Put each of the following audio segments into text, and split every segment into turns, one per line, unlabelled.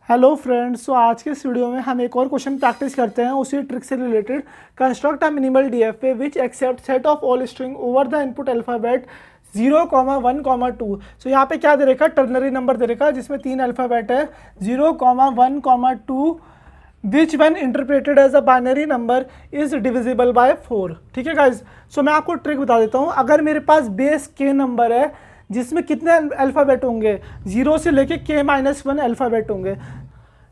Hello friends, सो आज के इस वीडियो में हम एक और क्वेश्चन प्रैक्टिस करते हैं उसी ट्रिक से related. Construct a minimal DFA which accept set of all string over the input alphabet 0,1,2। So यहाँ पे क्या दे रखा है, टर्नरी नंबर दे रखा है जिसमें 3 अल्फ़ाबेट है 0,1,2 which when interpreted as a binary number is divisible by 4। ठीक है गाइज, सो मैं आपको ट्रिक बता देता हूँ। अगर मेरे पास बेस के नंबर है जिसमें कितने अल्फ़ाबेट होंगे, 0 से लेके k-1 अल्फ़ाबेट होंगे।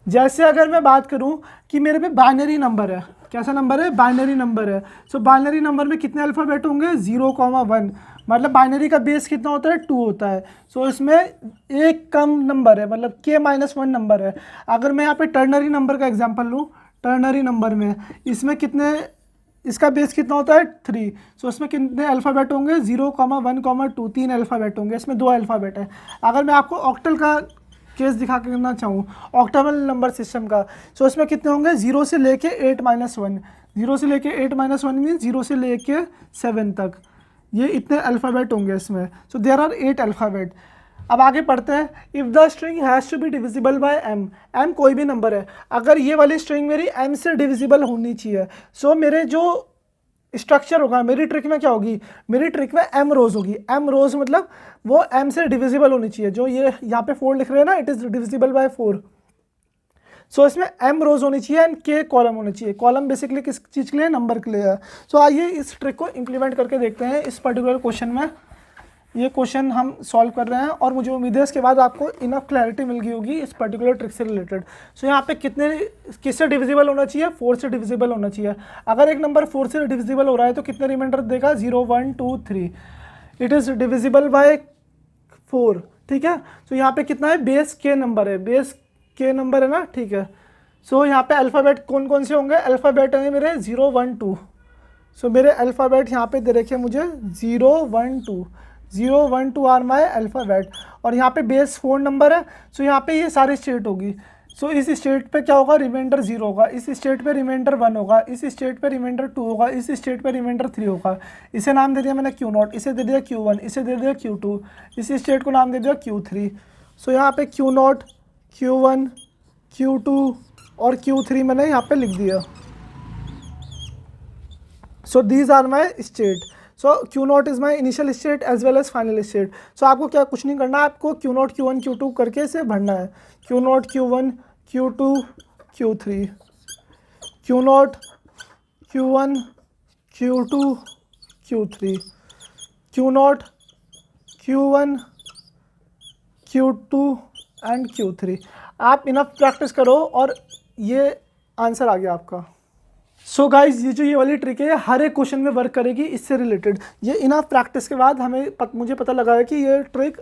जैसे अगर मैं बात करूं कि मेरे पे बाइनरी नंबर है, कैसा नंबर है, बाइनरी नंबर है। सो बाइनरी नंबर में कितने अल्फ़ाबेट होंगे, 0,1, मतलब बाइनरी का बेस कितना होता है, 2 होता है। सो इसमें एक कम नंबर है, मतलब k-1 नंबर है। अगर मैं यहाँ पे टर्नरी नंबर का एग्जांपल लूँ, टर्नरी नंबर में इसमें कितने, इसका बेस कितना होता है 3। सो इसमें कितने अल्फ़ाबेट होंगे, 0,1,2, 3 अल्फ़ाबेट होंगे, इसमें 2 अल्फ़ाबेट है। अगर मैं आपको ऑक्टल का केस दिखा करना चाहूँ, ऑक्टल नंबर सिस्टम का, सो इसमें कितने होंगे, 0 से लेके 8-1, 0 से लेके 8-1 मीन 0 से लेके 7 तक, ये इतने अल्फ़ाबेट होंगे इसमें। So there are 8 alphabet. अब आगे पढ़ते हैं। If the string has to be divisible by m, m कोई भी नंबर है, अगर ये वाली स्ट्रिंग मेरी m से डिविजिबल होनी चाहिए। सो मेरे जो स्ट्रक्चर होगा, मेरी ट्रिक में क्या होगी, मेरी ट्रिक में m रोज होगी। m रोज मतलब वो m से डिविजिबल होनी चाहिए। जो ये यहाँ पे 4 लिख रहे हैं ना, इट इज़ डिविजिबल बाय 4। सो इसमें m रोज होनी चाहिए एंड k कॉलम होनी चाहिए। कॉलम बेसिकली किस चीज़ के लिए, नंबर के लिए है। सो आइए इस ट्रिक को इम्प्लीमेंट करके देखते हैं इस पर्टिकुलर क्वेश्चन में। ये क्वेश्चन हम सॉल्व कर रहे हैं और मुझे उम्मीद है इसके बाद आपको इनफ क्लैरिटी मिल गई होगी इस पर्टिकुलर ट्रिक से रिलेटेड। सो यहाँ पे कितने, किससे डिविजिबल होना चाहिए, 4 से डिविजिबल होना चाहिए। अगर एक नंबर 4 से डिविजिबल हो रहा है तो कितने रिमाइंडर देगा, 0, 1, 2, 3। It is divisible by 4। ठीक है, सो यहाँ पे कितना है, बेस के नंबर है, बेस के नंबर है ना। ठीक है, सो यहाँ पे अल्फ़ाबेट कौन कौन से होंगे, अल्फ़ाबेट हैं मेरे 0, 1, 2। सो मेरे अल्फ़ाबेट यहाँ पे दे रखे मुझे 0, 1, 2, 0, 1, 2 आर माई अल्फ़ाबेट। और यहाँ पे बेस 4 नंबर है। सो यहाँ पे ये सारी स्टेट होगी। सो इस स्टेट पे क्या होगा, रिमाइंडर 0 होगा, इस स्टेट पे रिमाइंडर 1 होगा, इस स्टेट पे रिमाइंडर 2 होगा, इस स्टेट पे रिमाइंडर 3 होगा। इसे नाम दे दिया मैंने Q0, इसे दे दिया Q1, इसे दे दिया Q2, इस स्टेट को नाम दे दिया Q3। सो यहाँ पे Q0, Q1, Q2 और Q3 मैंने यहाँ पे लिख दिया। So these are my state. So Q0 is my initial state as well as final state. So आपको क्या कुछ नहीं करना, आपको Q0, Q1, Q2 करके इसे भरना है। Q0, Q1, Q2, Q3, Q0, Q1, Q2, Q3, Q0, Q1, Q2 and Q3। आप इनफ प्रैक्टिस करो और ये आंसर आ गया आपका। सो गाइज, ये जो ये वाली ट्रिक है हर एक क्वेश्चन में वर्क करेगी इससे रिलेटेड। ये इनफ प्रैक्टिस के बाद मुझे पता लगा है कि ये ट्रिक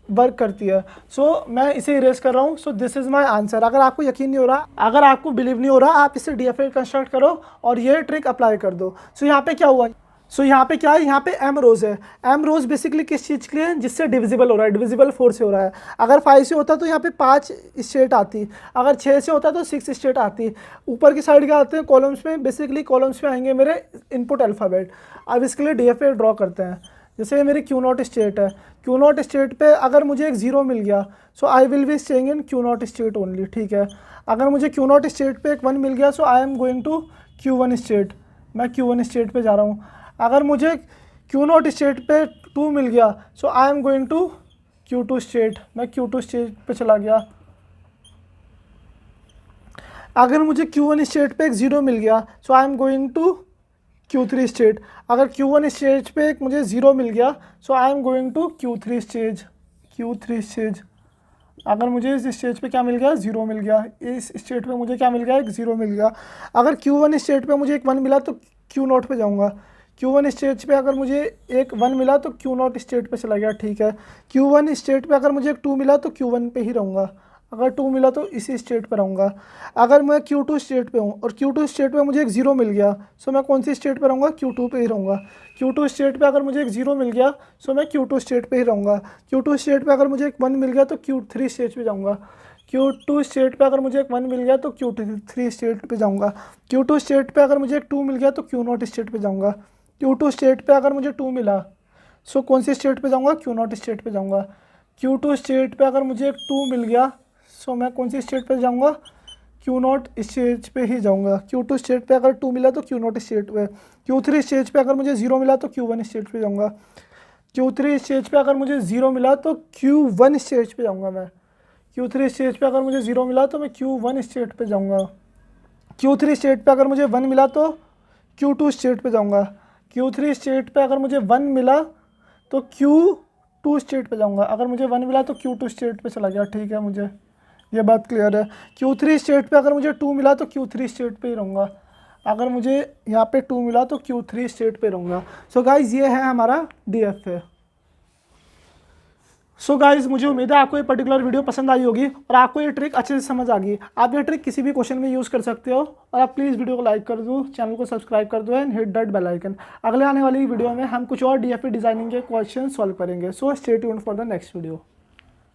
वर्क करती है। सो मैं इसे इरेज कर रहा हूँ। So this is my answer. अगर आपको यकीन नहीं हो रहा, अगर आपको बिलीव नहीं हो रहा, आप इसे डीएफए कंस्ट्रक्ट करो और ये ट्रिक अप्लाई कर दो। सो यहाँ पे क्या हुआ, सो यहाँ पे क्या है, यहाँ पे m रोज है। m रोज बेसिकली किस चीज़ के लिए, जिससे डिविजिबल हो रहा है, डिविजिबल 4 से हो रहा है। अगर 5 से होता तो यहाँ पे 5 स्टेट आती, अगर 6 से होता तो 6 स्टेट आती। ऊपर की साइड क्या आते हैं, कॉलम्स में, बेसिकली कॉलम्स में आएंगे मेरे इनपुट अल्फ़ाबेट। अब इसके लिए डीएफए ड्रॉ करते हैं। जैसे मेरी Q0 स्टेट है, Q0 स्टेट पे अगर मुझे एक 0 मिल गया, so I will be staying in Q0 state only. ठीक है, अगर मुझे Q0 स्टेट पे एक 1 मिल गया, so I am going to Q1 state, मैं Q1 स्टेट पे जा रहा हूँ। अगर मुझे Q0 स्टेट पे 2 मिल गया, so I am going to Q2 state, मैं Q2 स्टेट पे चला गया। अगर मुझे Q1 स्टेट पे एक 0 मिल गया, so I am going to Q3 state. अगर Q1 स्टेज पे एक मुझे 0 मिल गया, so I am going to Q3 stage, Q3 stage. अगर मुझे इस स्टेज पे क्या मिल गया, 0 मिल गया, इस स्टेट पे मुझे क्या मिल गया, एक 0 मिल गया। अगर Q1 स्टेट पे मुझे एक 1 मिला तो Q0 पे जाऊंगा। Q1 स्टेज पे अगर मुझे एक 1 मिला तो Q0 स्टेट पे चला गया। ठीक है, Q1 स्टेट पे अगर मुझे एक 2 मिला तो Q1 पे ही रहूँगा। अगर 2 मिला तो इसी स्टेट पे रहूँगा। अगर मैं Q2 स्टेट पे हूँ और Q2 स्टेट पे मुझे एक 0 मिल गया, सो मैं कौन सी स्टेट पे रहूँगा, Q2 पे ही रहूँगा। Q2 स्टेट पे अगर मुझे एक 0 मिल गया, सो मैं Q2 स्टेट पे ही रहूँगा। Q2 स्टेट पे अगर मुझे एक 1 मिल गया तो Q3 स्टेट पे जाऊँगा। Q2 स्टेट पे अगर मुझे एक 1 मिल गया तो Q3 स्टेट पे जाऊँगा। Q2 स्टेट पे अगर मुझे एक 2 मिल गया तो Q0 स्टेट पे जाऊँगा। Q2 स्टेट पे अगर मुझे 2 मिला, कौन सी स्टेट पे जाऊँगा, Q0 स्टेट पे जाऊँगा। Q2 स्टेट पे अगर मुझे एक 2 मिल गया, सो मैं कौन सी स्टेट पे जाऊँगा, Q0 स्टेज पे ही जाऊँगा। Q2 स्टेट पे अगर 2 मिला तो Q0 स्टेट पे, Q3 स्टेज पे अगर मुझे 0 मिला तो Q1 स्टेज पे जाऊँगा, Q3 स्टेज पे अगर मुझे 0 मिला तो Q1 स्टेज पे जाऊँगा मैं, Q3 स्टेज पे अगर मुझे 0 मिला तो मैं Q1 स्टेट पे जाऊँगा, Q3 स्टेट पे अगर मुझे 1 मिला तो Q2 स्टेट पे जाऊँगा, Q3 स्टेट पे अगर मुझे 1 मिला तो Q2 स्टेट पे जाऊँगा, अगर मुझे 1 मिला तो Q2 स्टेट पे चला गया। ठीक है, मुझे ये बात क्लियर है। Q3 स्टेट पे अगर मुझे 2 मिला तो Q3 स्टेट पे ही रहूँगा, अगर मुझे यहाँ पे 2 मिला तो Q3 स्टेट पे रहूँगा। सो गाइज़ ये है हमारा DFA। सो गाइज़ मुझे उम्मीद है आपको ये पर्टिकुलर वीडियो पसंद आई होगी और आपको ये ट्रिक अच्छे से समझ आ गई। आप ये ट्रिक किसी भी क्वेश्चन में यूज़ कर सकते हो और आप प्लीज़ वीडियो को लाइक कर दो, चैनल को सब्सक्राइब कर दो and hit that bell icon. अगले आने वाली वीडियो में हम कुछ और DFA डिज़ाइनिंग के क्वेश्चन सॉल्व करेंगे। So stay tuned for the next video.